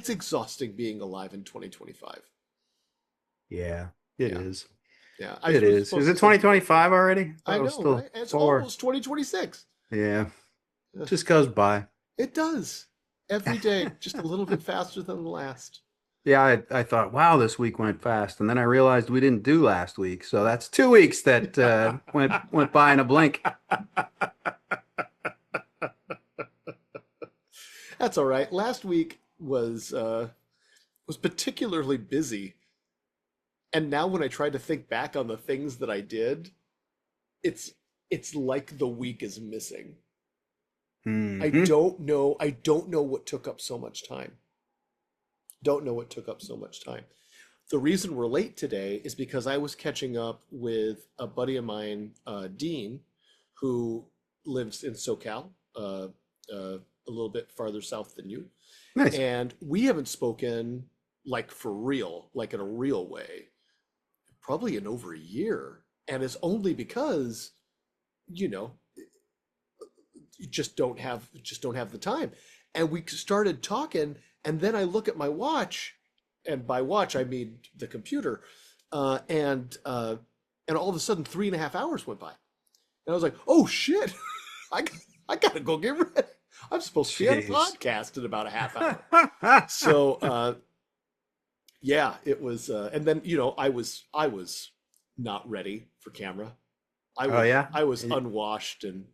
it's exhausting being alive in 2025. Yeah, it Yeah. is. Yeah. I It was is. Is supposed it to send you. 2025 already? I thought I it was know, still right? It's 4. almost 2026. Yeah, Ugh, just goes by. it does. Every day, just a little bit faster than the last. Yeah, I thought, wow, this week went fast, and then I realized we didn't do last week, so that's 2 weeks that went by in a blink. That's all right. Last week was particularly busy, and now when I try to think back on the things that I did, it's it's like the week is missing. Hmm. I don't know what took up so much time. Don't know what took up so much time. The reason we're late today is because I was catching up with a buddy of mine, Dean, who lives in SoCal, a little bit farther south than you. Nice. And we haven't spoken like for real, like in a real way, probably in over a year. And it's only because, you know, you just don't have the time. And we started talking, and then I look at my watch, and by watch I mean the computer, and all of a sudden 3.5 hours went by, and I was like, oh shit, I I gotta go get ready. I'm supposed to be on a Jeez. podcast in about a half hour. So yeah, it was, and then I was not ready for camera. Oh yeah. I was unwashed and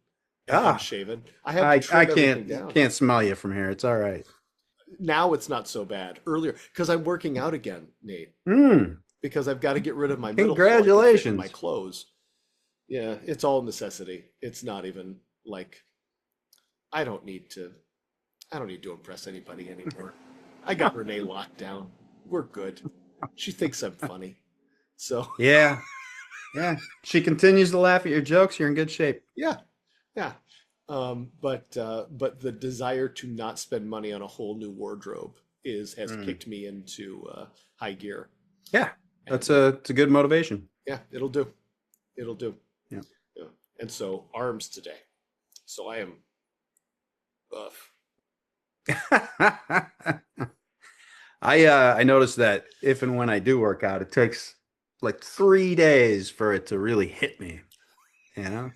Ah, unshaven. I had to I trim everything down. can't smell you from here. It's all right. Now it's not so bad. Earlier, because I'm working out again, Nate, Hmm. because I've got to get rid of my middle so I can fit in my Congratulations. clothes. Yeah, it's all necessity. It's not even like I don't need to I don't need to impress anybody anymore. I got Renee locked down. We're good. She thinks I'm funny. So, Yeah. Yeah. She continues to laugh at your jokes. You're in good shape. yeah. Yeah. But the desire to not spend money on a whole new wardrobe is has Mm. kicked me into high gear. Yeah. That's And it's a good motivation. yeah, it'll do. It'll do. Yeah. Yeah. And so arms today. So I am buff. I noticed that if and when I do work out, it takes like 3 days for it to really hit me. You know,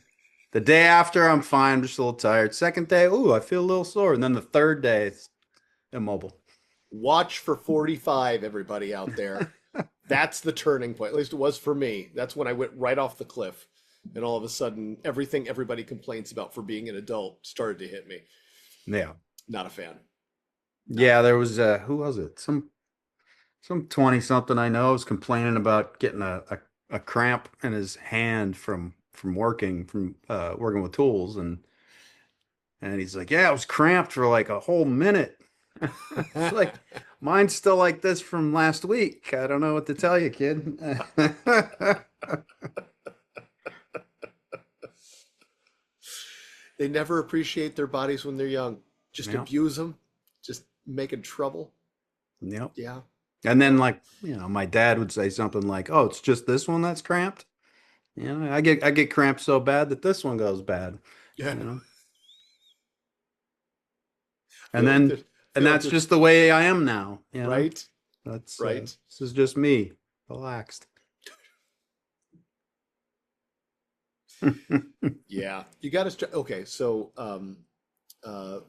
the day after I'm fine, I'm just a little tired. Second day, ooh, I feel a little sore, and then the third day, it's immobile. Watch for 45, everybody out there. That's the turning point. At least it was for me. That's when I went right off the cliff. And all of a sudden, everything everybody complains about for being an adult started to hit me. Yeah, Not a fan. Not a yeah. There fan. was who was it? Some 20 something I know was complaining about getting a cramp in his hand from working with tools, and he's like, yeah, it was cramped for like a whole minute. It's like mine's still like this from last week. I don't know what to tell you, kid. They never appreciate their bodies when they're young. Just Yeah, abuse them, just making trouble. yep. Yeah. And then Yeah. like, my dad would say something like, "Oh, it's just this one that's cramped." I get cramped so bad that this one goes bad, Yeah. you know. And Feel like then there's and feel like that's there's just the way I am now, right, That's right. this is just me, relaxed. Yeah. You got to start. Okay. So,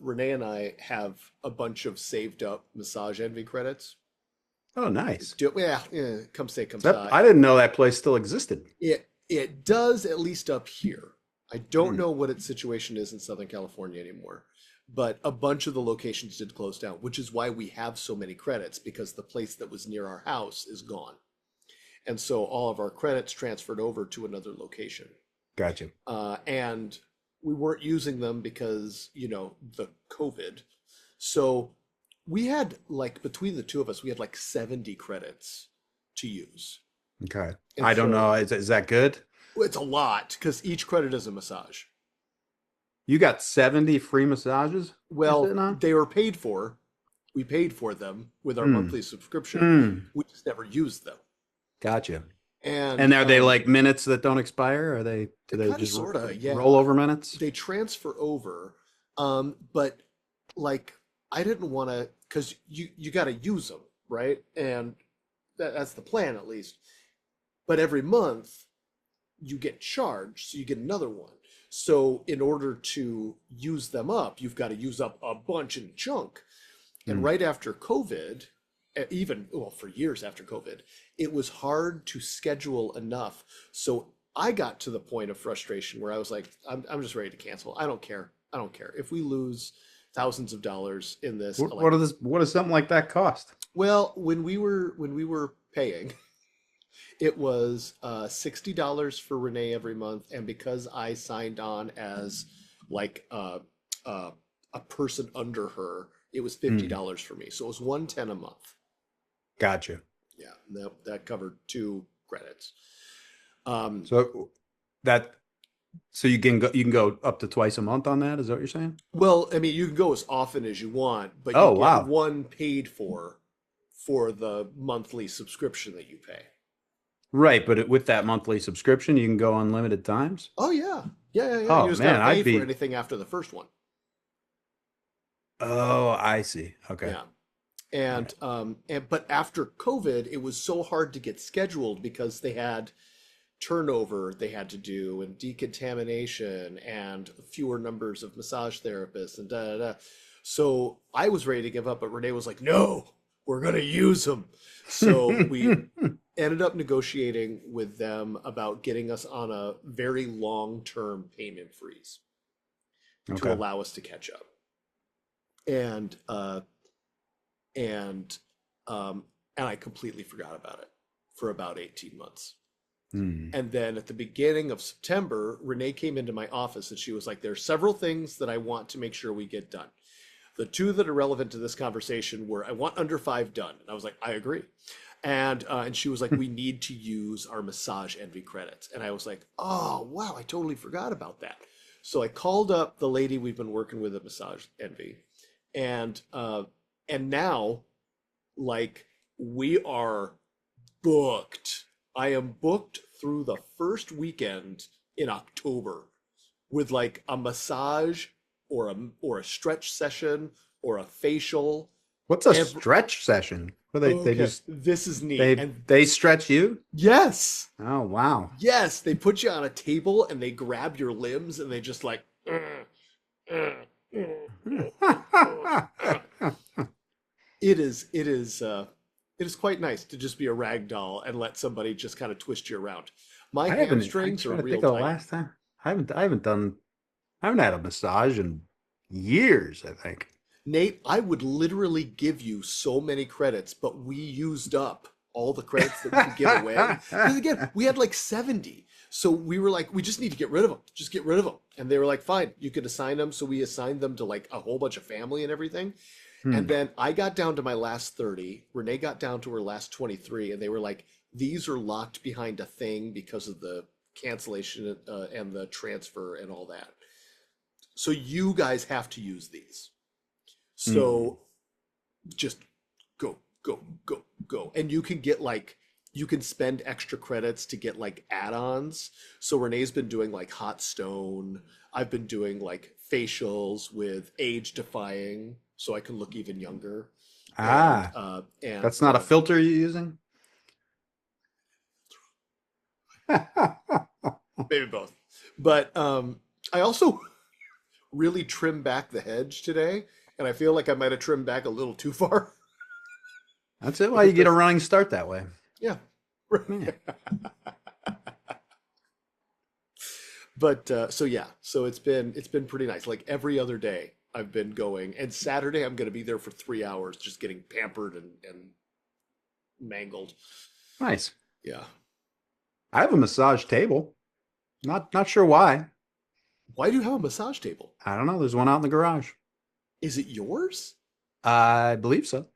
Renee and I have a bunch of saved up Massage Envy credits. Oh, nice. Yeah, yeah, come say, come That say. I didn't know that place still existed. It does at least up here. I don't Hmm. know what its situation is in Southern California anymore, but a bunch of the locations did close down, which is why we have so many credits because the place that was near our house is gone. And so all of our credits transferred over to another location. Gotcha. And we weren't using them because, the COVID. So we had like between the two of us, we had like 70 credits to use. Okay. And I don't so know. Is that good? it's a lot because each credit is a massage. You got 70 free massages you're Well, sitting on? they were paid for. We paid for them with our Hmm. monthly subscription. Hmm. We just never used them. Gotcha. And And are they like minutes that don't expire? Are they do they kind of just sort of, yeah. roll over minutes? They transfer over. But like I didn't want to, because you got to use them, right? And that's the plan at least. But every month you get charged, so you get another one. So in order to use them up, you've got to use up a bunch in chunk. And Mm. right after COVID, even well for years after COVID, it was hard to schedule enough. So I got to the point of frustration where I was like, I'm just ready to cancel. I don't care. I don't care if we lose thousands of dollars in this. Like, What does something like that cost? well, when we were paying, it was $60 for Renee every month, and because I signed on as like uh, a person under her, it was Mm. $50 for me. So it was 110 a month. Gotcha. Yeah, that covered 2 credits. Um, So that so you can go up to twice a month on that. Is that what you're saying? well, I mean, you can go as often as you want, but you Oh, get wow. one paid for the monthly subscription that you pay. Right, but with that monthly subscription, you can go unlimited times. Oh yeah, yeah, yeah, yeah. You Oh just got to man, pay I'd for be. anything after the first one. Oh, I see. Okay. Yeah. All right. And but after COVID, it was so hard to get scheduled because they had turnover they had to do and decontamination and fewer numbers of massage therapists and da da da. So I was ready to give up, but Renee was like, "No, we're gonna use them." So we ended up negotiating with them about getting us on a very long-term payment freeze to Okay. allow us to catch up. And and and I completely forgot about it for about 18 months. Hmm. And then at the beginning of September, Renee came into my office and she was like, "There are several things that I want to make sure we get done. The two that are relevant to this conversation were I want under 5 done." And I was like, "I agree." And she was like, "We need to use our Massage Envy credits." And I was like, "Oh, wow, I totally forgot about that." So I called up the lady we've been working with at Massage Envy, and now like we are booked. I am booked through the first weekend in October with like a massage or a stretch session or a facial. What's a Every, stretch session? What do they okay, just this is neat. And they stretch you? yes, Oh, wow. yes, they put you on a table and they grab your limbs and they just like uh, uh, uh. It is quite nice to just be a rag doll and let somebody just kind of twist you around. My I'm hamstrings are trying to real think of the tight. last time. I haven't had a massage in years, I think. Nate, I would literally give you so many credits, but we used up all the credits that we could give away. Because again, we had like 70. So we were like, we just need to get rid of them. Just get rid of them. And they were like, fine, you could assign them. So we assigned them to like a whole bunch of family and everything. And Hmm. then I got down to my last 30. Renee got down to her last 23. And they were like, these are locked behind a thing because of the cancellation and the transfer and all that. So you guys have to use these. Hmm. So just go, go, go, go. And you can get like, you can spend extra credits to get like add-ons. So Renee's been doing like hot stone. I've been doing like facials with age defying so I can look even younger. And Ah, and that's not a filter you're using? maybe both. But I also really trimmed back the hedge today, and I feel like I might have trimmed back a little too far. That's it. Why you But get a this, running start that way. yeah. Yeah. But so yeah, so it's been pretty nice. Like every other day I've been going, and Saturday I'm going to be there for 3 hours, just getting pampered and mangled. Nice. Yeah. I have a massage table. Not sure why. Why do you have a massage table? I don't know. There's one out in the garage. Is it yours? I believe so.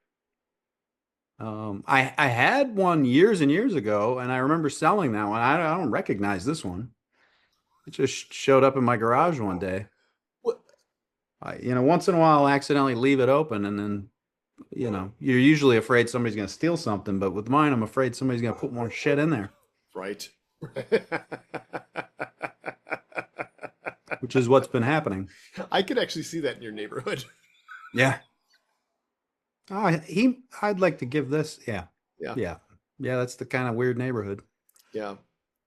I had one years and years ago, and I remember selling that one. I don't recognize this one. It just showed up in my garage one day. What? Once in a while, I'll accidentally leave it open, and then, you're usually afraid somebody's going to steal something. But with mine, I'm afraid somebody's going to put more shit in there, Right. which is what's been happening. I could actually see that in your neighborhood. Yeah. I'd like to give this. Yeah, Yeah, yeah, yeah. That's the kind of weird neighborhood. yeah.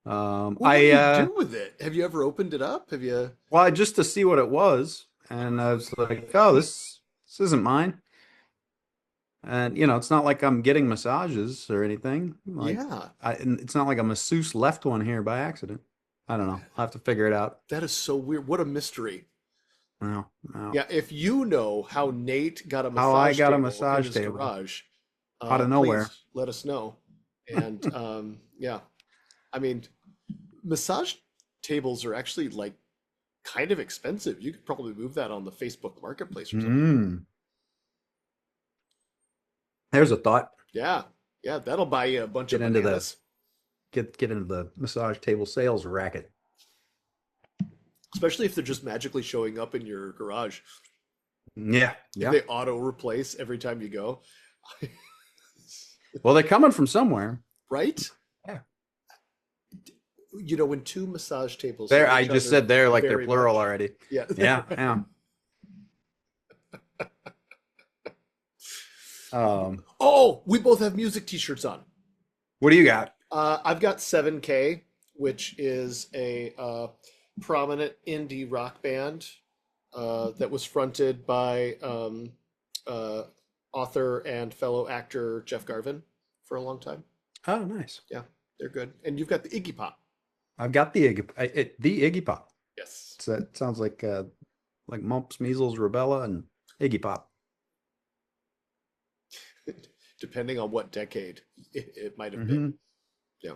Well, what do I you do with it? Have you ever opened it up? Have you? well, just to see what it was, and I was like, oh, this isn't mine. And it's not like I'm getting massages or anything. Like Yeah, and it's not like a masseuse left one here by accident. I don't know. I'll have to figure it out. that is so weird. What a mystery. No, no. Yeah, if you know how Nate got a How I massage got a table in massage his table garage, out of nowhere. please let us know. And yeah, I mean, massage tables are actually like kind of expensive. You could probably move that on the Facebook Marketplace or something. Hmm. There's a thought. Yeah, yeah, that'll buy you a bunch Get of into the bananas, get into the massage table sales racket. especially if they're just magically showing up in your garage. Yeah, If yeah. they auto replace every time you go, Well, they're coming from somewhere. right? Yeah. You know, when two massage tables There, hit I each just other said there like they're very plural much, already. yeah, Yeah, yeah. Um, Oh, we both have music t-shirts on. what do you got? I've got 7K, which is a prominent indie rock band that was fronted by uh, author and fellow actor Jeff Garvin for a long time. Oh, nice. Yeah, they're good. And you've got the Iggy Pop. I've got the Iggy Pop. Yes. It sounds like mumps, measles, rubella, and Iggy Pop. Depending on what decade it might have been. Hmm. Yeah.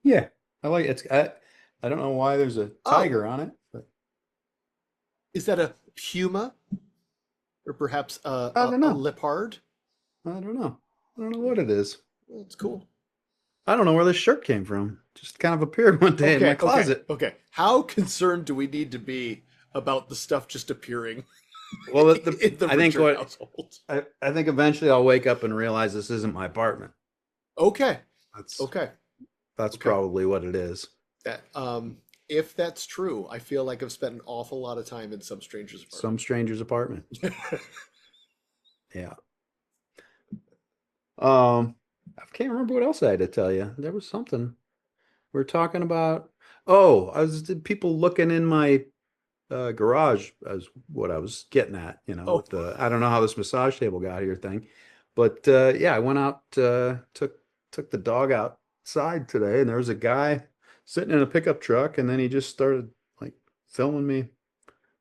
Yeah, I like it's. I don't know why there's a Oh, tiger on it, but is that a puma or perhaps I don't a know. leopard? I don't know. I don't know what it is. That's cool. I don't know where this shirt came from. Just kind of appeared one day in my Okay, okay, closet. okay. How concerned do we need to be about the stuff just appearing Well, in the I think Richard what household? I think eventually I'll wake up and realize this isn't my apartment. Okay, That's okay, that's okay. probably what it is. That if that's true, I feel like I've spent an awful lot of time in some stranger's Some stranger's apartment. apartment. Yeah. Um, I can't remember what else I had to tell you. There was something we are talking about. Oh, people looking in my garage as what I was getting at, Oh, with the I don't know how this massage table got here thing. But yeah, I went out, took the dog outside today, and there was a guy sitting in a pickup truck, and then he just started like filming me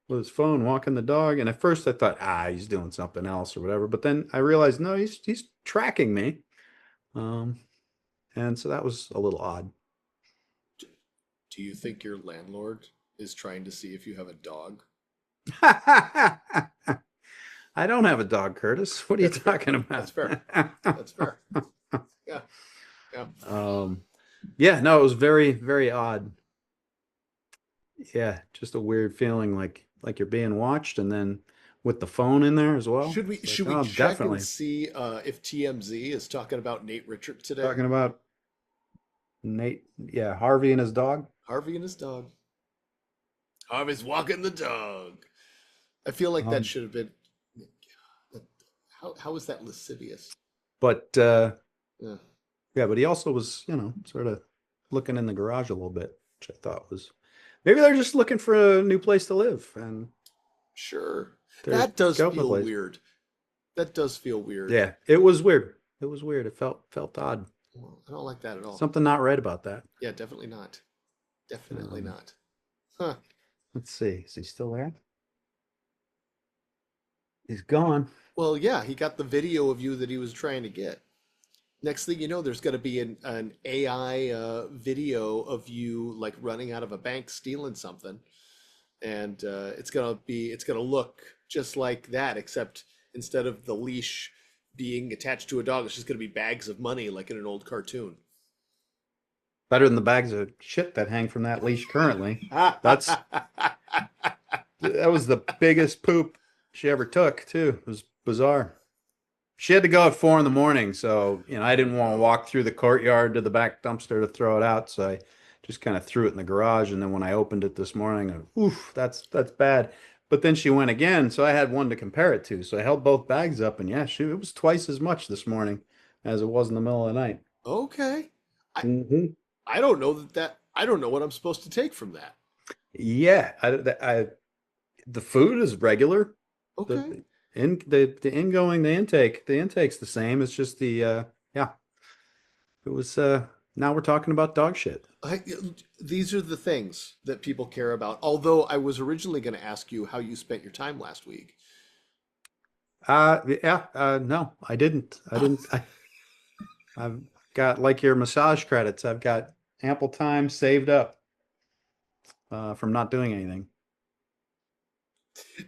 with his phone, walking the dog. And at first I thought, he's doing something else or whatever. But then I realized, no, he's tracking me. Um, and so that was a little odd. do you think your landlord is trying to see if you have a dog? I don't have a dog, Curtis. What are you That's fair. talking about? That's fair. That's fair. Yeah, yeah. Um, yeah, no, it was very, very odd. Yeah, just a weird feeling like you're being watched, and then with the phone in there as well. It's like, Should we oh, check and definitely. see if TMZ is talking about Nate Richard today? Talking about Nate, yeah, Harvey and his dog. Harvey and his dog. Harvey's walking the dog. I feel like that Um, should have been. How is that lascivious? but Yeah, yeah, but he also was, sort of looking in the garage a little bit, which I thought was maybe they're just looking for a new place to live, and sure. they're That does scouting the feel place. weird. That does feel weird. Yeah, it was weird. It was weird. It felt odd. Well, I don't like that at all. Something not right about that. Yeah, definitely not. Definitely Um, not. Huh. let's see. Is he still there? He's gone. Well, yeah, he got the video of you that he was trying to get. Next thing you know, there's going to be an AI video of you like running out of a bank stealing something, and it's gonna look just like that, except instead of the leash being attached to a dog, it's just gonna be bags of money like in an old cartoon. Better than the bags of shit that hang from that leash currently. That's that was the biggest poop she ever took, too. It was bizarre. She had to go at 4 in the morning, so I didn't want to walk through the courtyard to the back dumpster to throw it out, so I just kind of threw it in the garage. And then when I opened it this morning, oof, that's bad. But then she went again, so I had one to compare it to. So I held both bags up, and yeah, shoot, it was twice as much this morning as it was in the middle of the night. Okay. I Hmm. I don't know I don't know what I'm supposed to take from that. Yeah, the food is regular. Okay. The ingoing the intake's the same. It's just yeah, it was now we're talking about dog shit. I, these are the things that people care about. Although I was originally going to ask you how you spent your time last week. Yeah, no, I didn't. I've got like your massage credits. I've got ample time saved up from not doing anything.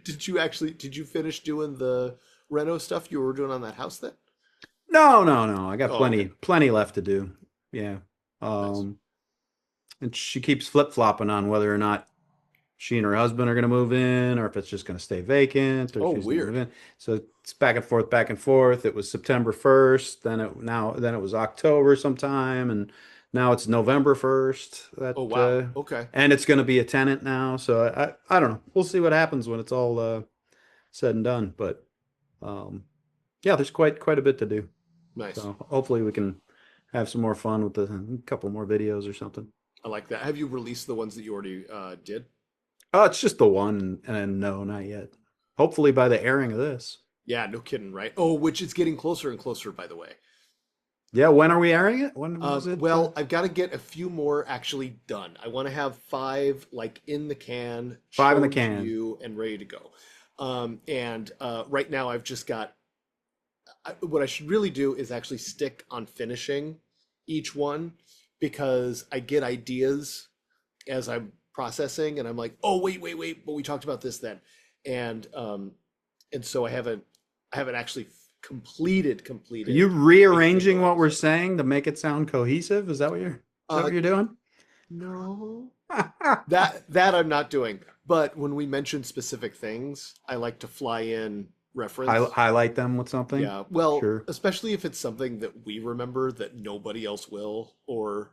Did you finish doing the reno stuff you were doing on that house then? No, no, no. I got Oh, okay. plenty left to do. Yeah. Nice. Um, and she keeps flip-flopping on whether or not she and her husband are going to move in, or if it's just going to stay vacant, or Oh, she's going to move weird. in. So it's back and forth, back and forth. It was September 1st, then it was October sometime, and now it's November 1st. Oh, wow. Okay. And it's going to be a tenant now. So I don't know. We'll see what happens when it's all said and done. But um, yeah, there's quite a bit to do. Nice. So hopefully we can have some more fun with a couple more videos or something. I like that. Have you released the ones that you already did? Oh, it's just the one, and no, not yet. Hopefully by the airing of this. Yeah, no kidding, right? Oh, which is getting closer and closer, by the way. Yeah, when are we airing it? When was it? Well, I've got to get a few more actually done. I want to have five like in the can, Five in the shown to can. you, and ready to go. And right now, I've just got what I should really do is actually stick on finishing each one because I get ideas as I'm processing, and I'm like, oh wait, but we talked about this then, and um, and so I haven't actually Are you completed a rearranging single what we're episode. saying to make it sound cohesive? Is that Uh, what you're doing? no. That I'm not doing. But when we mention specific things, I like to fly in reference. Highlight them with something? Yeah, well, Sure. especially if it's something that we remember that nobody else will, or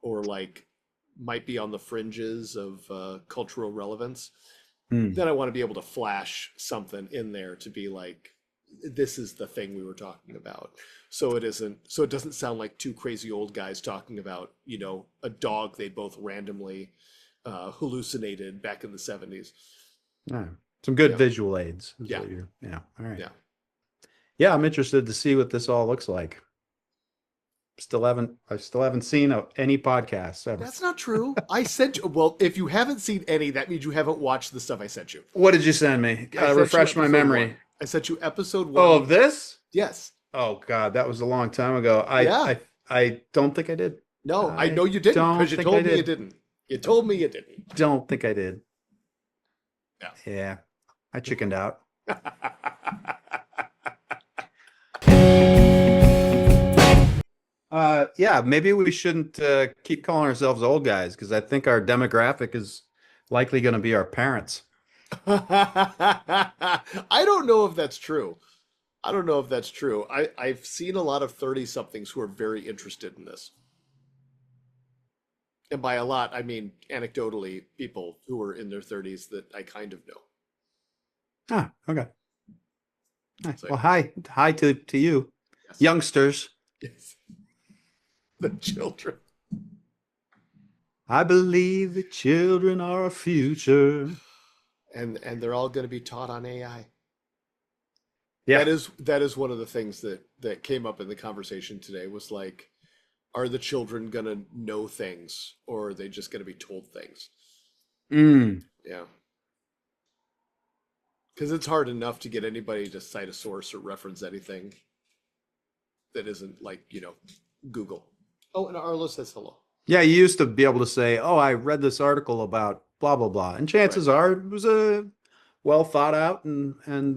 like might be on the fringes of cultural relevance. Hmm. Then I want to be able to flash something in there to be like, this is the thing we were talking about. So it doesn't sound like two crazy old guys talking about, a dog they both randomly hallucinated back in the 70s. Yeah. Some good Yeah. visual aids is Yeah. what you're, yeah. All right. Yeah. Yeah, I'm interested to see what this all looks like. I still haven't seen any podcasts ever. That's not true. I sent you, well, if you haven't seen any, that means you haven't watched the stuff I sent you. What did you send me? I sent you Refresh my episode one. memory. I sent you episode Oh, one. of this? Yes. Oh God, that was a long time ago. Yeah. I don't think I did. No, I I know you didn't don't because you think I told me you did. didn't. You told me you didn't. Don't think I did. Yeah. Yeah, I chickened out. Yeah, maybe we shouldn't keep calling ourselves old guys because I think our demographic is likely going to be our parents. I don't know if that's true. I don't know if that's true. I've seen a lot of 30 somethings who are very interested in this. And by a lot, I mean anecdotally, people who are in their 30s that I kind of know. Ah, okay. Nice. So, Well, hi to you, yes. youngsters. Yes. The children. I believe the children are our future. And they're all going to be taught on AI. Yeah. That is one of the things that came up in the conversation today was like, are the children going to know things or are they just going to be told things? Mm. Yeah. Because it's hard enough to get anybody to cite a source or reference anything that isn't like, Google. Oh, and Arlo says hello. Yeah, you used to be able to say, "Oh, I read this article about blah blah blah," and Right. chances are it was a well thought out and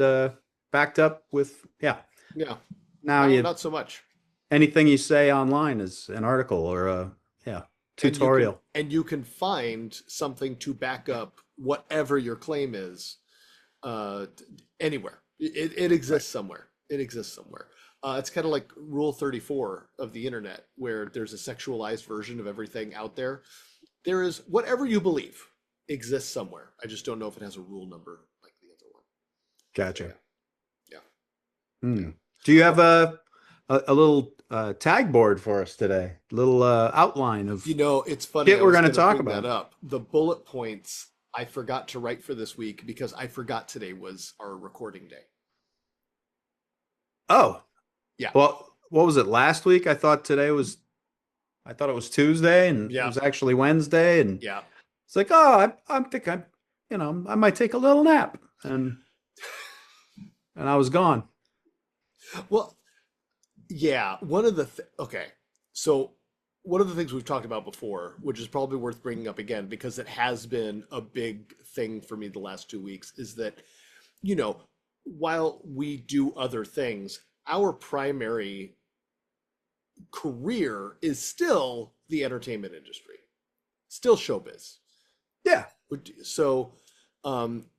backed up with yeah. Yeah. Now Now, you not so much. anything you say online is an article or a yeah And tutorial. you can find something to back up whatever your claim is uh, anywhere. It Right. exists somewhere. It exists somewhere. It's kind of like Rule 34 of the internet, where there's a sexualized version of everything out there. There is whatever you believe exists somewhere. I just don't know if it has a rule number like Gotcha. Yeah. Hmm. Do you have a little tag board for us today? Little outline of You know, it's funny. shit I we're was going to going to talk bring that about. up. The bullet points I forgot to write for this week because I forgot today was our recording day. Oh, Yeah. well, what was it last week? I thought it was Tuesday and it Yeah. was actually Wednesday. And Yeah. it's like, oh, I think I might take a little nap. And I was gone. Well, yeah. Okay. So, one of the things we've talked about before, which is probably worth bringing up again because it has been a big thing for me the last 2 weeks, is that, you know, while we do other things, our primary career is still the entertainment industry, still showbiz. Yeah. So, um,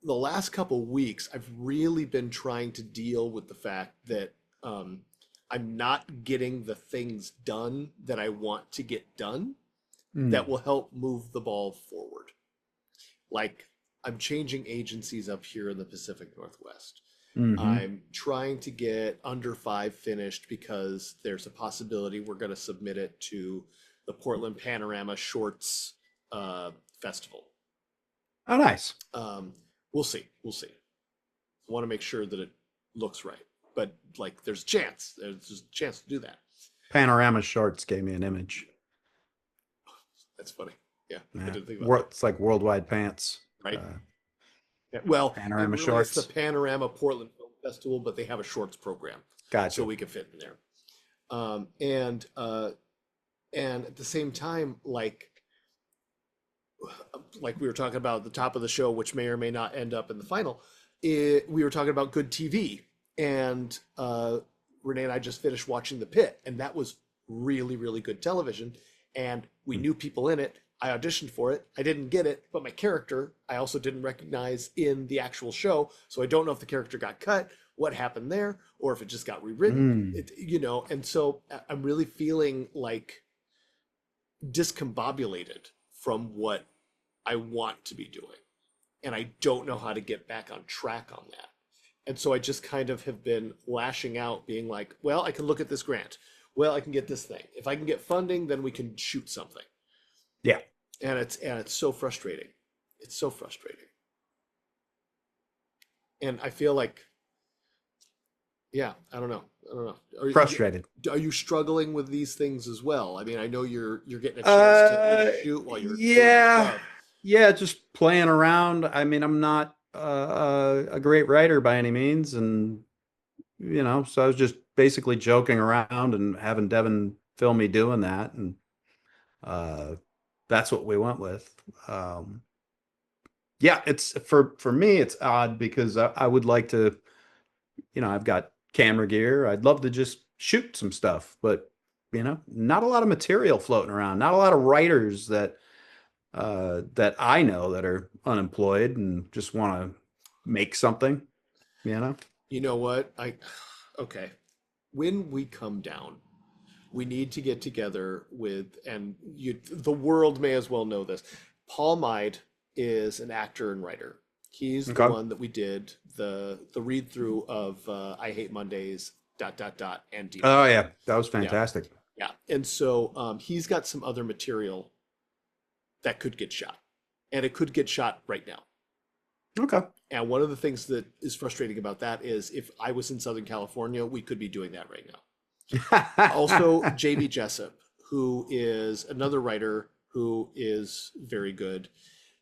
the last couple weeks, I've really been trying to deal with the fact that I'm not getting the things done that I want to get done that Mm. will help move the ball forward. Like, I'm changing agencies up here in the Pacific Northwest. Hmm. I'm trying to get Under Five finished because there's a possibility we're going to submit it to the Portland Panorama Shorts Festival. Oh, nice. Um, we'll see. We'll see. I want to make sure that it looks right, but like, there's a chance. There's a chance to do that. Panorama Shorts gave me an image. That's funny. Yeah, I Yeah. didn't think about that. It's like Worldwide Pants. Right? Uh, Yeah. Well, I Panorama realize the Shorts. Panorama Portland Film Festival, but they have a shorts program, so Gotcha. we can fit in there. Um, and uh, and at the same time, like we were talking about at the top of the show, which may or may not end up in the final, we were talking about good TV, and Renee and I just finished watching The Pit, and that was really, really good television. And we knew people in it. I auditioned for it. I didn't get it, but my character I also didn't recognize in the actual show. So I don't know if the character got cut, what happened there, or if it just got rewritten. Mm. And so I'm really feeling like discombobulated from what I want to be doing. And I don't know how to get back on track on that. And so I just kind of have been lashing out, being like, well, I can look at this grant. Well, I can get this thing. If I can get funding, then we can shoot something. Yeah. And it's so frustrating. It's so frustrating. And I feel like, yeah, I don't know. I don't know. Frustrated. Are you struggling with these things as well? I mean, I know you're getting a chance to shoot while you're doing your Yeah. stuff. Yeah, just playing around. I mean, I'm not a great writer by any means, and so I was just basically joking around and having Devin film me doing that, and uh, that's what we went with. Um, yeah, it's for me, it's odd because I would like to, I've got camera gear. I'd love to just shoot some stuff, but not a lot of material floating around. Not a lot of writers that I know that are unemployed and just want to make something, you know? You know what? Okay. When we come down, we need to get together with, and the world may as well know this. Paul Meid is an actor and writer. He's the Okay. one that we did the read through of I Hate Mondays ... and Deep Oh Down. yeah, that was Yeah, fantastic. yeah. And so he's got some other material that could get shot, and it could get shot right now. Okay. And one of the things that is frustrating about that is if I was in Southern California, we could be doing that right now. Also, JB Jessup, who is another writer who is very good.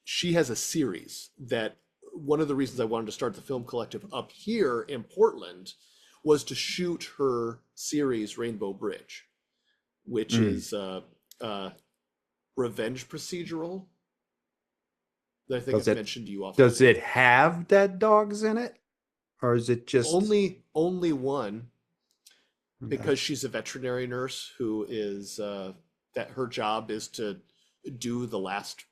She has a series that one of the reasons I wanted to start the film collective up here in Portland was to shoot her series Rainbow Bridge, which Mm. is a revenge procedural that I think Does I've it mentioned to you off. does it have dead dogs in it? Or is it just Only one, okay. because she's a veterinary nurse who is that her job is to do the last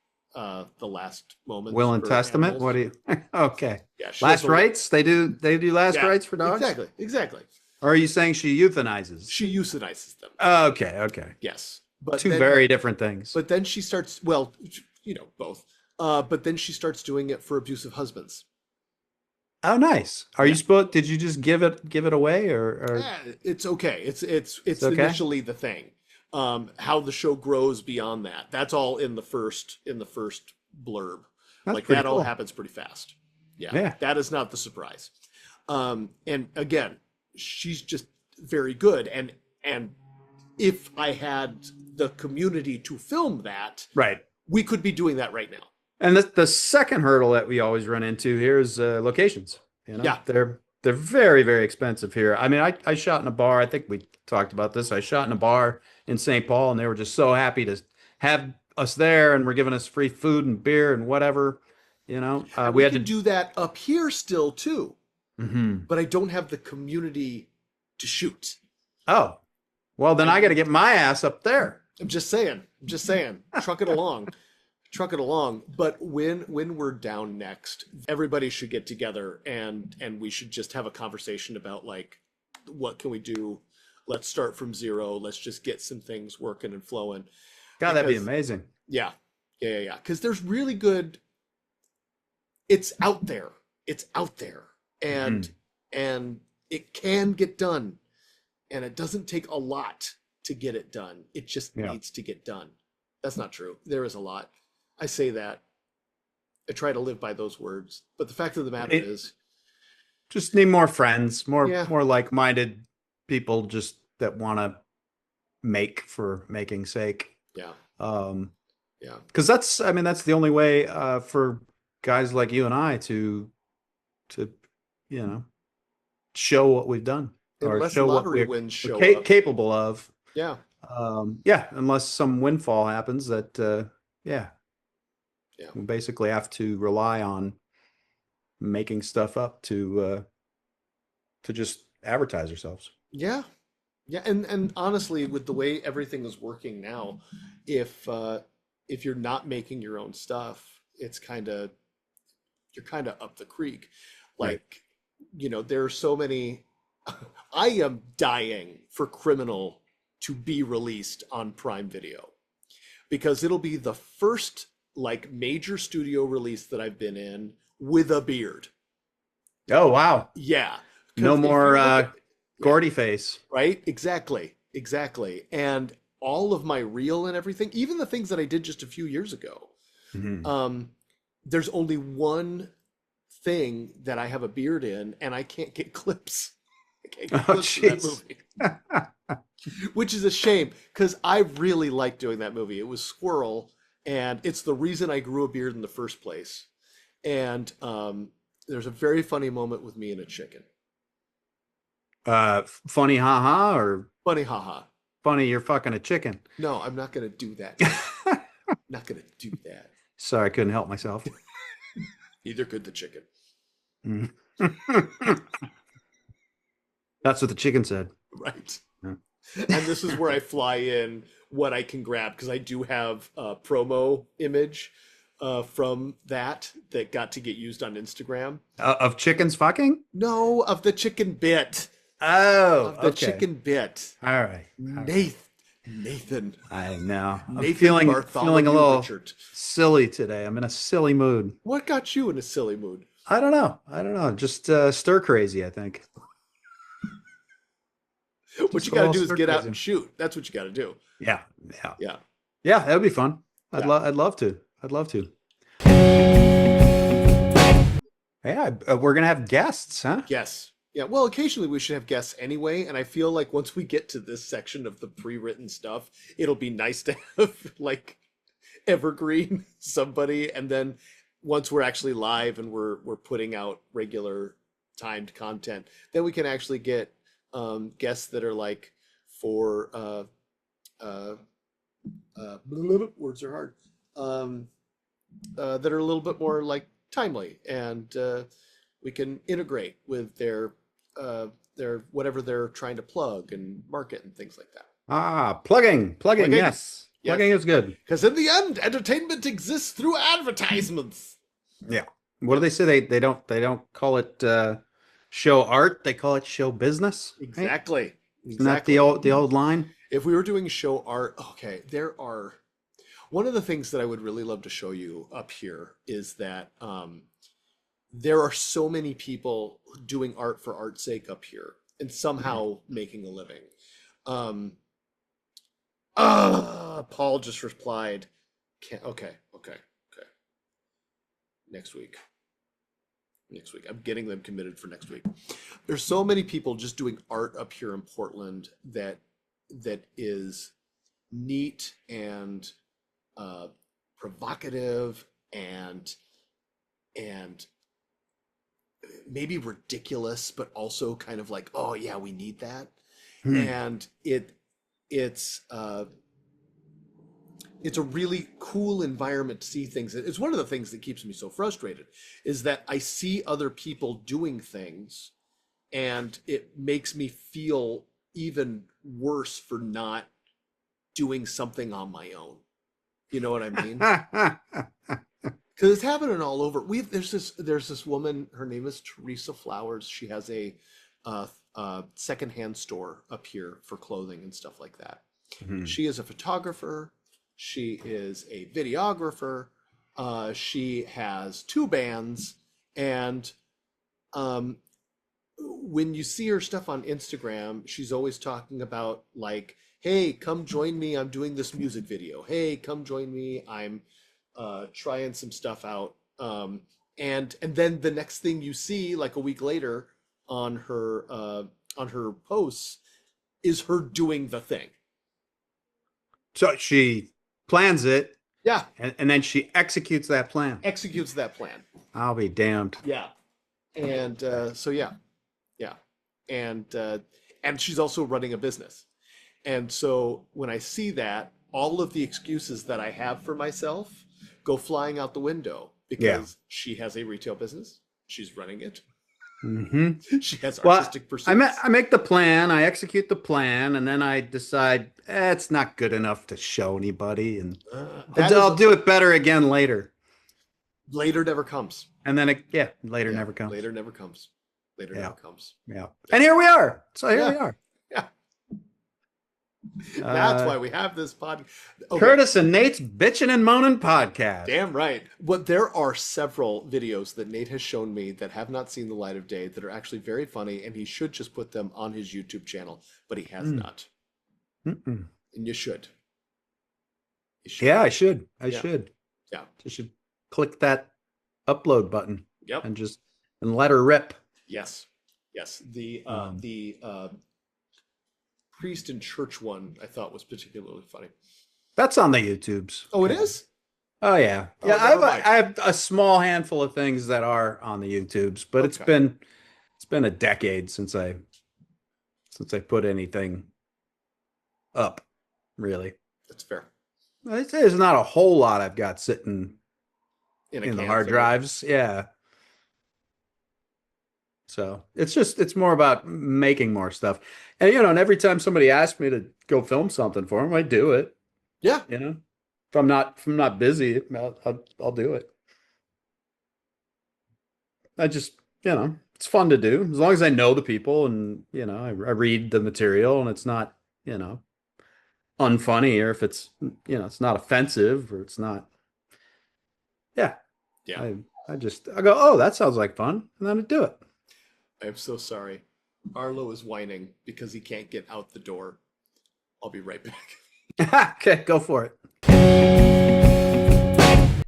moments Will and for Testament? What animals. do you Okay. Yeah, she has Last a rites? They do last yeah, rites for dogs? exactly. Or are you saying she euthanizes? She euthanizes them. Okay, okay. Yes, but Two then very different things. but then she starts, well, both. But then she starts doing it for abusive husbands. Oh, nice. Are Yeah. you supposed? Did you just give it away, or It's okay. it's It's okay? initially the thing. How the show grows beyond that. That's all in the first blurb. That's Like pretty that all cool. happens pretty fast. Yeah, Yeah. that is not the surprise. And again, she's just very good. And if I had the community to film that, Right. we could be doing that right now. And the second hurdle that we always run into here is locations. You know, Yeah, they're very, very expensive here. I mean, I shot in a bar. I think we talked about this. I shot in a bar in St. Paul, and they were just so happy to have us there, and were giving us free food and beer and whatever. You know, and we we had can to. do that up here still too. Mhm. But I don't have the community to shoot. Oh, well, then I I got to need. get my ass up there. I'm just saying. I'm just saying. Truck it along. Truck it along. But when we're down next, everybody should get together and we should just have a conversation about like what can we do? Let's start from zero. Let's just get some things working and flowing. God, that'd be Because amazing. yeah, yeah. Because there's really good. It's out there. It's out there, and Mhm. and it can get done, and it doesn't take a lot to get it done. It just Yeah. needs to get done. That's not true. There is a lot. I say that. I try to live by those words, but the fact of the matter It is, just need more friends, yeah, more like-minded people, just that want to make for making's sake. yeah, Um, yeah. because that's, I mean, that's the only way for guys like you and I to you know show what we've done, or Unless show what lottery wins we're show up, capable of. yeah, Yeah, unless some windfall happens that yeah, yeah, we basically have to rely on making stuff up to just advertise ourselves. yeah, yeah. And honestly, with the way everything is working now, if you're not making your own stuff, it's kind of you're kind of up the creek. Right. Like, there are so many. I am dying for Criminal to be released on Prime Video because it'll be the first like major studio release that I've been in with a beard. Oh, wow. Yeah, No because if more you look at yeah, Gordy face. right, exactly, exactly, and all of my reel and everything, even the things that I did just a few years ago. Mhm. Um, there's only one thing that I have a beard in, and I can't get clips. I can't get Oh, clips for that jeez. movie, which is a shame because I really liked doing that movie. It was Squirrel, and it's the reason I grew a beard in the first place. And there's a very funny moment with me and a chicken. Funny, haha, or Funny, haha. funny you're fucking a chicken. No, I'm not gonna do that now. Not gonna do that. Sorry, I couldn't help myself. Neither could the chicken. Mhm. That's what the chicken said. Right. Yeah. And this is where I fly in what I can grab because I do have a promo image from that got to get used on Instagram. Of chickens fucking? No, of the chicken bit. Oh, Of the okay. chicken bit. All right. All right. Nathan. I know. I'm Nathan feeling a Bartholomew little Richard. silly today. I'm in a silly mood. What got you in a silly mood? I don't know. I don't know. Just stir crazy, I think. What Just you a got to little do is stir get out crazy. and shoot. That's what you got to do. Yeah. Yeah. Yeah. Yeah, that would be fun. Yeah. I'd love to. I'd love to. Yeah, we're gonna have guests, huh? Yes. Yeah. Well, occasionally we should have guests anyway. And I feel like once we get to this section of the pre-written stuff, it'll be nice to have like evergreen somebody. And then once we're actually live and we're putting out regular timed content, then we can actually get guests that are like for uh, words are hard. That are a little bit more like timely, and we can integrate with their whatever they're trying to plug and market and things like that. Ah, plugging. Plugging, Yes. yes, Plugging is good. because in the end, entertainment exists through advertisements. Yeah. What do they say? They don't call it show art. They call it show business. Right? Exactly, Isn't that exactly. the old line? If we were doing show art, okay, there are one of the things that I would really love to show you up here is that there are so many people doing art for art's sake up here and somehow making a living. Um, Paul just replied. Okay. Next week. Next week. I'm getting them committed for next week. There's so many people just doing art up here in Portland that is neat and provocative and maybe ridiculous, but also kind of like, oh yeah, we need that. Hmm. And it's a really cool environment to see things. It's one of the things that keeps me so frustrated is that I see other people doing things and it makes me feel even worse for not doing something on my own. You know what I mean? Because it's happening all over. There's this woman. Her name is Teresa Flowers. She has a secondhand store up here for clothing and stuff like that. Hmm. She is a photographer. She is a videographer. She has 2 bands, and when you see her stuff on Instagram, she's always talking about like, "Hey, come join me. I'm doing this music video. Hey, come join me. I'm trying some stuff out." And then the next thing you see, like a week later, on her posts, is her doing the thing. So she plans it, Yeah, and then she executes that plan. executes that plan. I'll be damned. Yeah, and so yeah, and she's also running a business. And so when I see that, all of the excuses that I have for myself go flying out the window because she has a retail business, she's running it, Mm-hmm. she has Well, artistic pursuits. I make the plan, I execute the plan, and then I decide it's not good enough to show anybody, and That is I'll do it better again later. later never comes. And then later Yeah, never comes. Later never comes. Later Yeah. never comes. Yeah. And here we are. So here we Yeah. are. Yeah. That's Uh, why we have this podcast. Okay. Curtis and Nate's Bitchin' and Moanin' podcast. Damn right. But there are several videos that Nate has shown me that have not seen the light of day that are actually very funny, and he should just put them on his YouTube channel, but he has not. Mm-mm. And you should. You should. Yeah, I should. I Yeah. should. Yeah. I should click that upload button Yep. and let her rip. Yes. Yes. The Um, priest and church one I thought was particularly funny. That's on the YouTubes. Oh, it is? Oh yeah, Oh, yeah. never mind. I have a small handful of things that are on the YouTubes, but it's Okay. been a decade since I put anything up. Really, That's fair. there's not a whole lot I've got sitting In a in the can hard somewhere. drives. Yeah. So it's more about making more stuff, and and every time somebody asks me to go film something for them, I do it. Yeah. If I'm not busy, I'll do it. I just, it's fun to do as long as I know the people and, I read the material and it's not, unfunny, or if it's, it's not offensive, or it's not, yeah. Yeah. I go, oh, that sounds like fun. And then I do it. I'm so sorry. Arlo is whining because he can't get out the door. I'll be right back. Okay, go for it.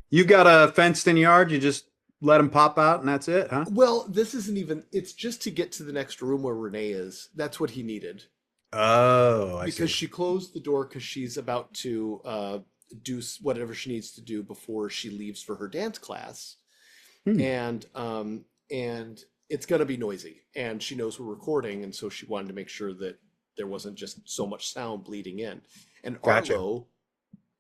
You got a fenced in yard, you just let them pop out and that's it, huh? Well, this isn't even, it's just to get to the next room where Renee is. That's what he needed. Oh, I Because see. she closed the door because she's about to do whatever she needs to do before she leaves for her dance class. Hmm. And it's going to be noisy. And she knows we're recording. And so she wanted to make sure that there wasn't just so much sound bleeding in. And Gotcha. Arlo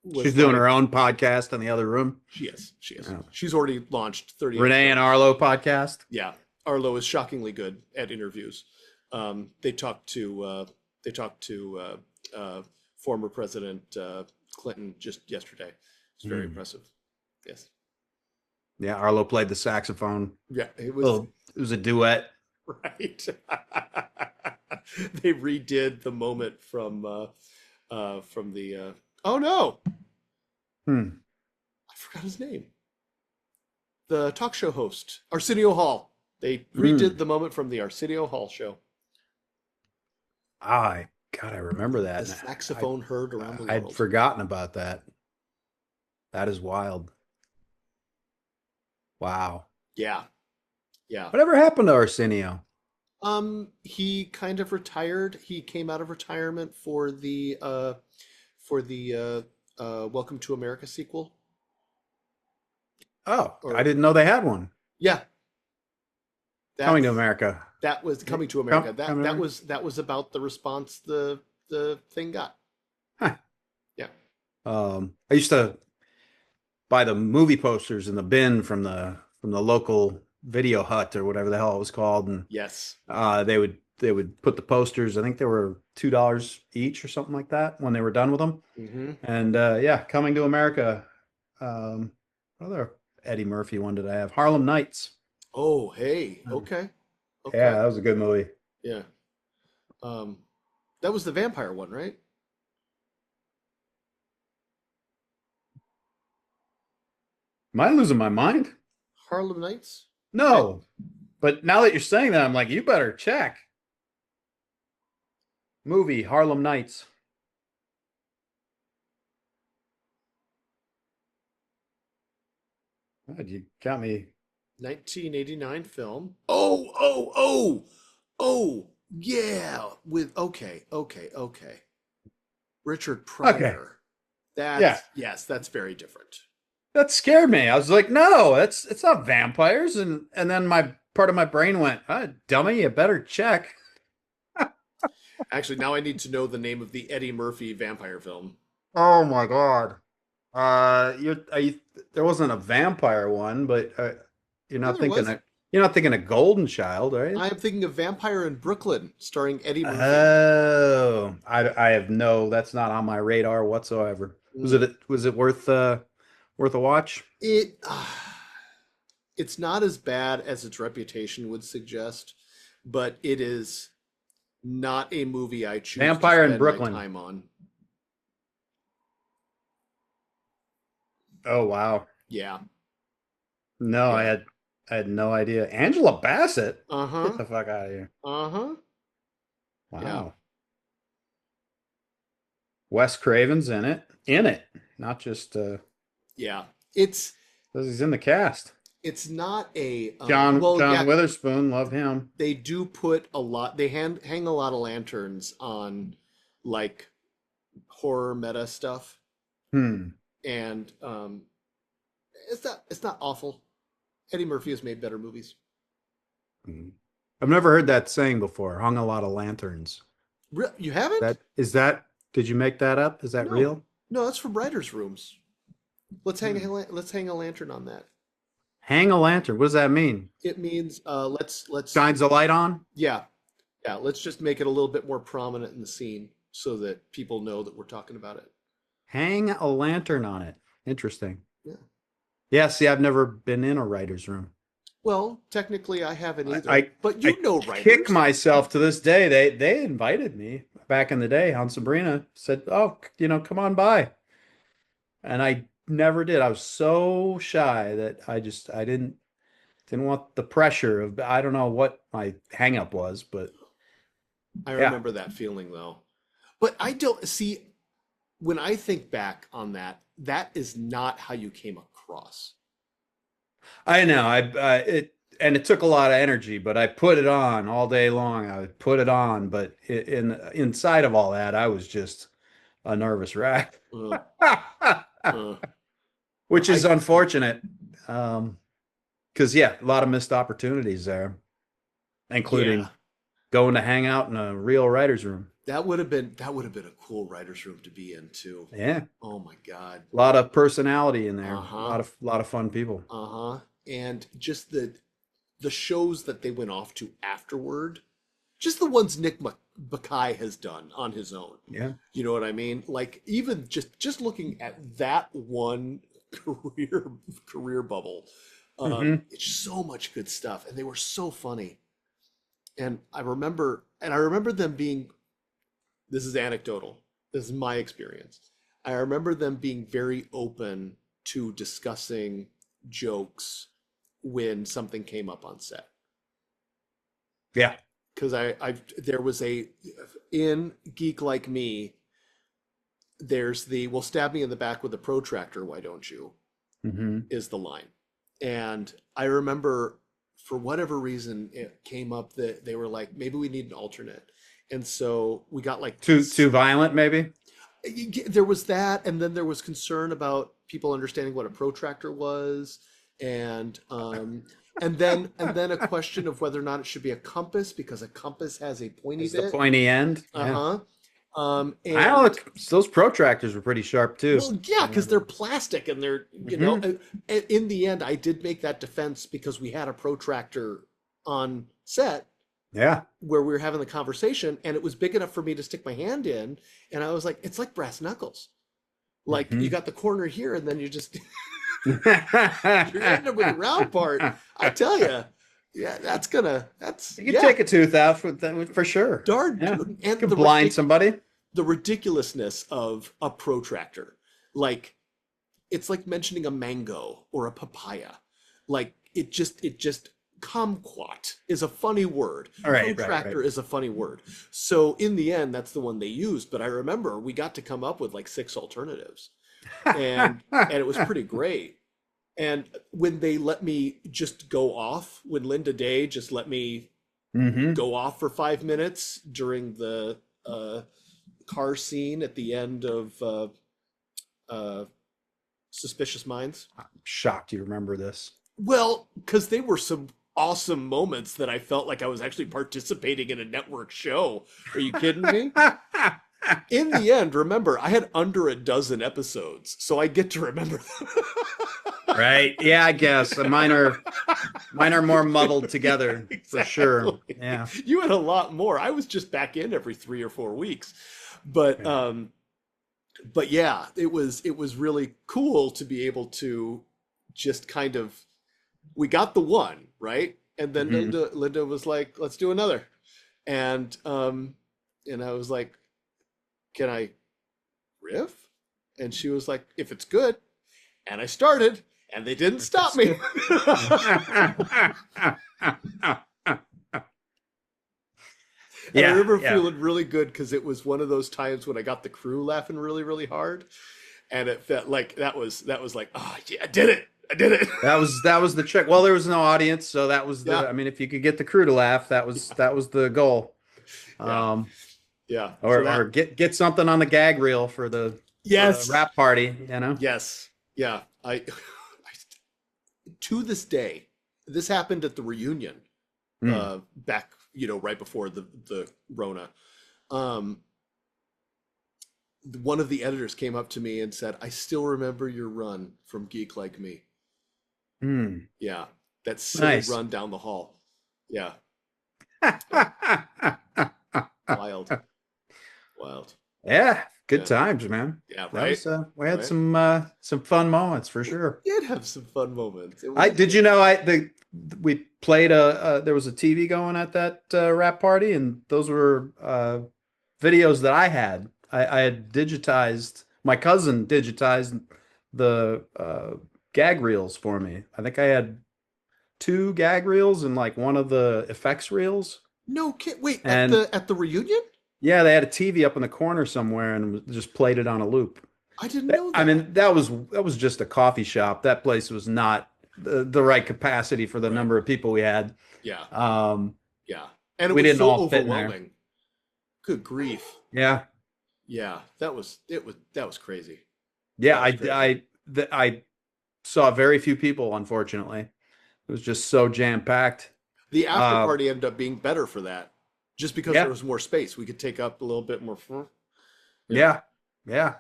was She's doing like- her own podcast in the other room. She is. Oh. She's already launched 30. Renee and Arlo podcast. Yeah, Arlo is shockingly good at interviews. They talked to former President Clinton just yesterday. It's very impressive. Yes. Yeah, Arlo played the saxophone. Yeah, it was Well, it was a duet. right. They redid the moment from the. Oh no! Hmm. I forgot his name. the talk show host, Arsenio Hall. They redid Mm. the moment from the Arsenio Hall show. God, I remember The that. I saxophone heard around the I'd world. forgotten about that. That is wild. Wow. Yeah, yeah. Whatever happened to Arsenio? He kind of retired. He came out of retirement for the Welcome to America sequel. Oh, I Or didn't know they had one. yeah, Coming to that's America. that was Coming to America. That Coming to that America? was that was about the response the thing got. Huh. Yeah. I used to buy the movie posters in the bin from the local video hut or whatever the hell it was called, and Yes. they would put the posters. I think they were $2 each or something like that when they were done with them. Hmm. And yeah, Coming to America. What other Eddie Murphy one did I have? Harlem Nights. Oh, hey. Um, Okay. Yeah, Okay. that was a good movie. Yeah. Um, that was the vampire one, right? Am I losing my mind? Harlem Nights. I, No, but now that you're saying that, I'm like, you better check. Movie Harlem Nights. God, you got me. 1989 film. Oh, yeah. With okay. Richard Okay, Pryor. yeah, Yes, that's very different. that scared me. I was like, no, that's it's not vampires. And then my part of my brain went, dummy, you better check. Actually, now I need to know the name of the Eddie Murphy vampire film. Oh my God. There wasn't a vampire one, but you're Yeah, not there was. you're not thinking of Golden Child, right? I am thinking of Vampire in Brooklyn, starring Eddie Murphy. Oh, I have no, that's not on my radar whatsoever. Mm. Was it worth a watch? It it's not as bad as its reputation would suggest, but it is not a movie I choose to Vampire in spend my Brooklyn. time on. Oh wow. Yeah, No, yeah. I had no idea. Angela Bassett? Get Uh-huh. the fuck out of here. Uh-huh. Yeah. Wow. Wes Craven's in it. In it. Not just Yeah. It's says he's in the cast. it's not a well, John yeah, Witherspoon, love him. they do put a lot they hang a lot of lanterns on like horror meta stuff Hmm. and it's not awful. Eddie Murphy has made better movies. Hmm. I've never heard that saying before. Hung a lot of lanterns. You haven't? Did you make that up? Is that No. real? No, that's from writers' rooms. Hmm. Let's hang a lantern on that. Hang a lantern. What does that mean? It means let's Shines a light on? yeah. Yeah, let's just make it a little bit more prominent in the scene so that people know that we're talking about it. Hang a lantern on it. Interesting. Yeah. Yeah, see, I've never been in a writer's room. Well, technically I haven't I, either, I, but I you know kick writers. myself to this day. They invited me back in the day. On Sabrina said, "Oh, come on by," and I never did. I was so shy that I didn't want the pressure of I don't know what my hang up was, but I yeah, remember that feeling though. But I don't see when I think back on that, that is not how you came across. I know. It took a lot of energy, but I put it on all day long. I would put it on, but inside of all that, I was just a nervous wreck, Uh, uh, which is I unfortunate. Because yeah, a lot of missed opportunities there, yeah, including going to hang out in a real writer's room. that would have been a cool writer's room to be in too. Yeah, Oh my God. a lot of personality in there. Uh-huh. A lot of fun people. Uh-huh. And just the shows that they went off to afterward, just the ones Nick Bakay has done on his own. Yeah. You know what I mean? Like even just looking at that one career bubble, Hmm. it's so much good stuff, and they were so funny. And I remember them being. This is anecdotal. This is my experience. I remember them being very open to discussing jokes when something came up on set. Yeah. Because there was in Geek Like Me, there's the, well, stab me in the back with a protractor, why don't you? Hmm. Is the line. And I remember for whatever reason it came up that they were like, maybe we need an alternate. And so we got like Too violent, maybe. there was that, and then there was concern about people understanding what a protractor was, and and then a question of whether or not it should be a compass because a compass has a pointy It's the bit. pointy end. Yeah. Uh-huh. I don't And look, those protractors were pretty sharp too. well, yeah, I because they're remember. plastic and they're, Hmm. in the end, I did make that defense because we had a protractor on set Yeah. where we were having the conversation, and it was big enough for me to stick my hand in, and I was like, it's like brass knuckles. Like you Hmm. got the corner here, and then you just You you're ending up with the round part. I tell you, yeah, that's could yeah, take a tooth out with that for sure. darn, Yeah. and Could blind somebody. the ridiculousness of a protractor. Like it's like mentioning a mango or a papaya. Like it just kumquat is a funny word. All right, Protractor is a funny word. So in the end, that's the one they used. But I remember we got to come up with like 6 alternatives, and it was pretty great. And when they let me just go off, when Linda Day just let me Hmm. go off for 5 minutes during the car scene at the end of uh, Suspicious Minds. Shocked you remember this. Well, because they were some awesome moments that I felt like I was actually participating in a network show. Are you kidding me? In the end, remember, I had under a dozen episodes, so I get to remember them. Right. Yeah, I guess. Mine are more muddled together for sure. Exactly. Yeah. You had a lot more. I was just back in every 3 or 4 weeks. But Yeah. but yeah, it was really cool to be able to just kind of, we got the one, right? And then Mhm. Linda was like, let's do another. And I was like, can I riff? And she was like, if it's good. And I started, and they didn't stop me. And I Yeah, remember yeah. feeling really good because it was one of those times when I got the crew laughing really, really hard. And it felt like that was like, oh yeah, I did it. I did it. That was the trick. Well, there was no audience, so that was Yeah, the I mean, if you could get the crew to laugh, that was the goal. yeah, Um, yeah. So or that, get something on the gag reel for the yes, rap party, you know? yes, yeah. To this day, this happened at the reunion, Mm. back, right before the Rona. Um, one of the editors came up to me and said, "I still remember your run from Geek Like Me." Mm. Yeah, that silly Nice. run down the hall. Yeah, yeah, wild, wild. Yeah, good Yeah, times, man. yeah, That right, was we had right. some fun moments for sure. Did have some fun moments. It I was did you know we played there was a TV going at that rap party, and those were videos that I had. I had digitized, my cousin digitized the gag reels for me. I think I had two gag reels and like one of the effects reels. no kid. Wait, at And the reunion? yeah, they had a TV up in the corner somewhere and just played it on a loop. I didn't know I that. mean, that was just a coffee shop. That place was not the right capacity for the Right. number of people we had. Yeah, Um, yeah. And it we was didn't so all fit in there. overwhelming. Good grief. Yeah, Yeah, that was crazy. yeah. That was crazy. I saw very few people. Unfortunately, it was just so jam packed. The after Uh, party ended up being better for that, just because there yeah, was more space. We could take up a little bit more. Yeah, yeah, yeah, yeah.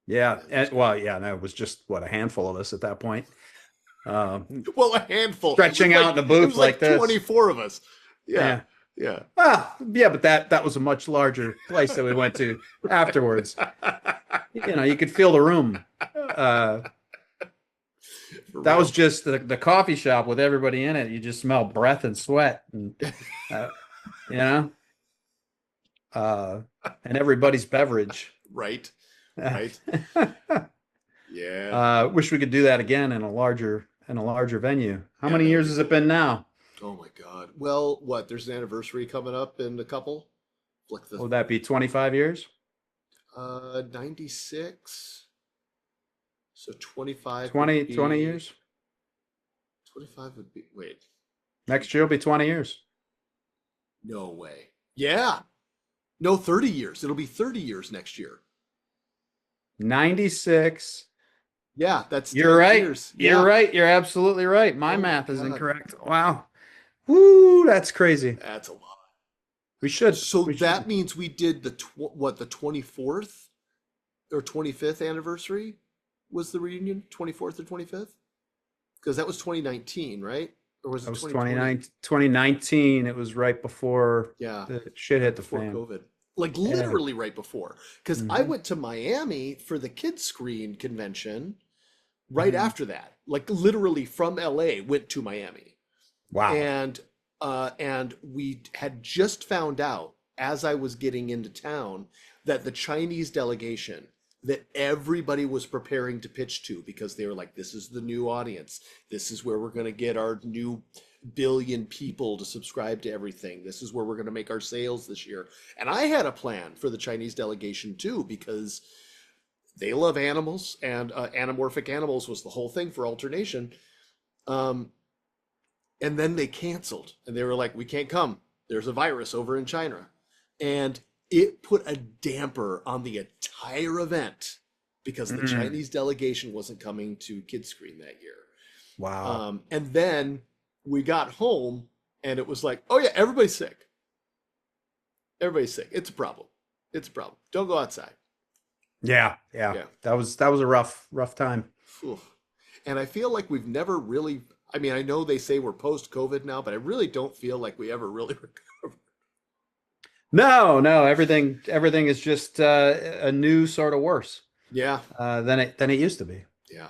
yeah. That was And good. well, yeah. No, it was just what a handful of us at that point. Well, a handful. Stretching out in a It booth was like like this. 24 of us. Yeah, Yeah. yeah. Well, yeah, but that was a much larger place that we went to afterwards. You could feel the room. Uh, For that was real. just the coffee shop with everybody in it. You just smell breath and sweat, and uh, you know, uh, and everybody's beverage. Right, right. Yeah. Wish we could do that again in a larger in a larger venue. How Yeah, many that would years be has it cool. been now? Oh my God. Well, what? There's an anniversary coming up in a couple. Like Would that be 25 years? 96. So 25 would 20 be years? 25 would be wait. Next year will be 20 years. No way. Yeah. No, 30 years. It'll be 30 years next year. 96. Yeah, that's You're 10 right. years. You're Yeah. right. You're absolutely right. My Oh my math is God. incorrect. Wow. Woo, that's crazy. That's a lot. We should. So We that should. means we did the 24th or 25th anniversary was the reunion, 24th or 25th? Because that was 2019, right? Or was That it was 2020? 2019. It was right before Yeah, the shit right hit the before fan. COVID. Like Yeah. literally right before. Because I Hmm. went to Miami for the Kids Screen convention right Hmm. after that. Like literally from LA went to Miami. Wow. And we had just found out as I was getting into town that the Chinese delegation that everybody was preparing to pitch to because they were like, this is the new audience. This is where we're going to get our new billion people to subscribe to everything. This is where we're going to make our sales this year. And I had a plan for the Chinese delegation too, because they love animals and anamorphic animals was the whole thing for Alternation. Um, and then they canceled and they were like, we can't come. There's a virus over in China. And it put a damper on the entire event because the Mm. Chinese delegation wasn't coming to Kids Screen that year. Wow. And then we got home and it was like, oh yeah, everybody's sick. Everybody's sick. It's a problem. It's a problem. Don't go outside. Yeah. Yeah. Yeah. That was a rough time. Phew. And I feel like we've never really, I mean, I know they say we're post COVID now, but I really don't feel like we ever really recovered. No, no, everything is just a new sort of worse Yeah. than it used to be. Yeah.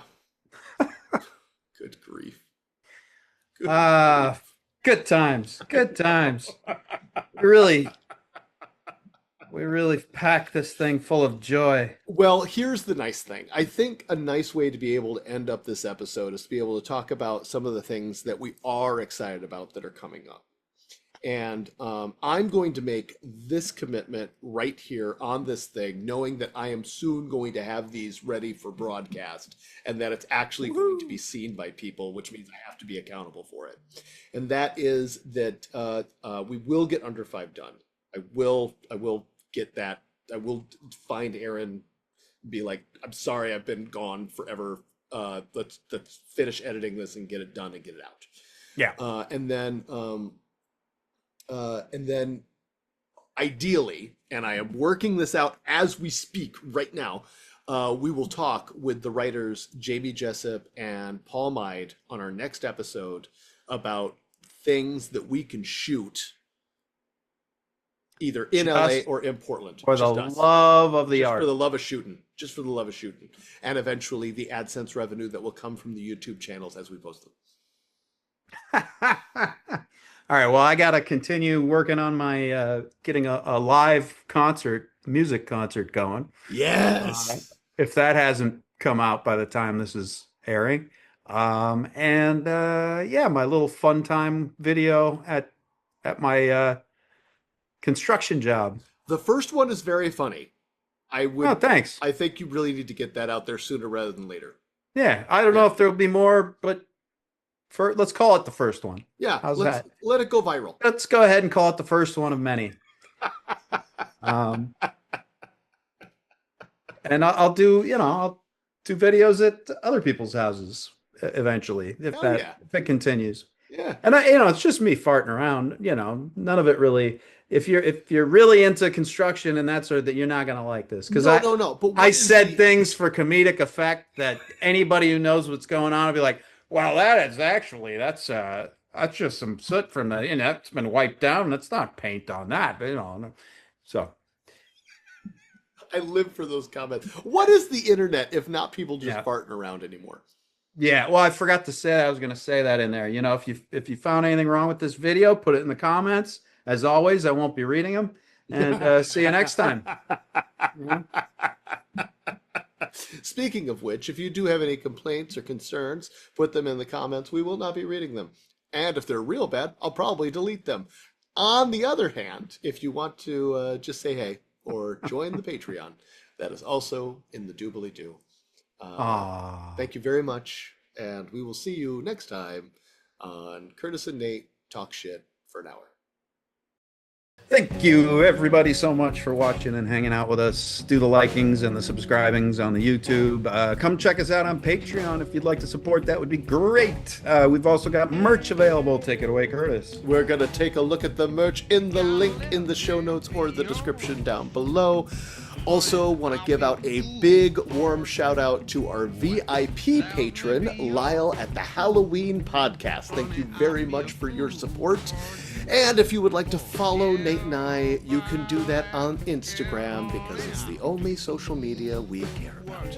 Good grief. Good Ah, grief. good times. Good times. We really we really packed this thing full of joy. Well, here's the nice thing. I think a nice way to be able to end up this episode is to be able to talk about some of the things that we are excited about that are coming up. And I'm going to make this commitment right here on this thing, knowing that I am soon going to have these ready for broadcast and that it's actually going to be seen by people, which means I have to be accountable for it. And that is that we will get under five done. I will get that. I will find Aaron, be like, I'm sorry, I've been gone forever. Let's finish editing this and get it done and get it out. Yeah. And then ideally, and I am working this out as we speak right now, we will talk with the writers Jamie Jessup and Paul Meid on our next episode about things that we can shoot either in LA Just or in Portland. for the Just us. love of the Just for art. the love of shooting. Just for the love of shooting. And eventually the AdSense revenue that will come from the YouTube channels as we post them. All right, well, I got to continue working on my getting a live concert, music concert going. Yes. If that hasn't come out by the time this is airing. And yeah, my little fun time video at my construction job. The first one is very funny. Oh, thanks. I think you really need to get that out there sooner rather than later. Yeah, I don't know if there'll be more, but let's call it the first one. Yeah, How's let's that? let it go viral. Let's go ahead and call it the first one of many. Um, and I'll do, I'll do videos at other people's houses eventually Hell yeah. if it continues. Yeah. And it's just me farting around, none of it really. If you're really into construction and that sort of that, you're not gonna like this because No. But what I is said the- things for comedic effect that anybody who knows what's going on will be like, well, that's just some soot from the, it's been wiped down. That's not paint on that, so. I live for those comments. What is the internet if not people just Yeah. farting around anymore? Yeah, well, I forgot to say I was going to say that in there. If you found anything wrong with this video, put it in the comments. As always, I won't be reading them. And see you next time. Yeah. Speaking of which, if you do have any complaints or concerns, put them in the comments. We will not be reading them. And if they're real bad, I'll probably delete them. On the other hand, if you want to just say hey or join the Patreon, that is also in the doobly-doo. Thank you very much, and we will see you next time on Curtis and Nate Talk Shit for an Hour. Thank you, everybody, so much for watching and hanging out with us. Do the likings and the subscribings on the YouTube. Come check us out on Patreon if you'd like to support. That would be great. We've also got merch available. Take it away, Curtis. We're going to take a look at the merch in the link in the show notes or the description down below. Also, want to give out a big warm shout out to our VIP patron, Lyle at the Halloween Podcast. Thank you very much for your support. And if you would like to follow Nate and I, you can do that on Instagram because it's the only social media we care about.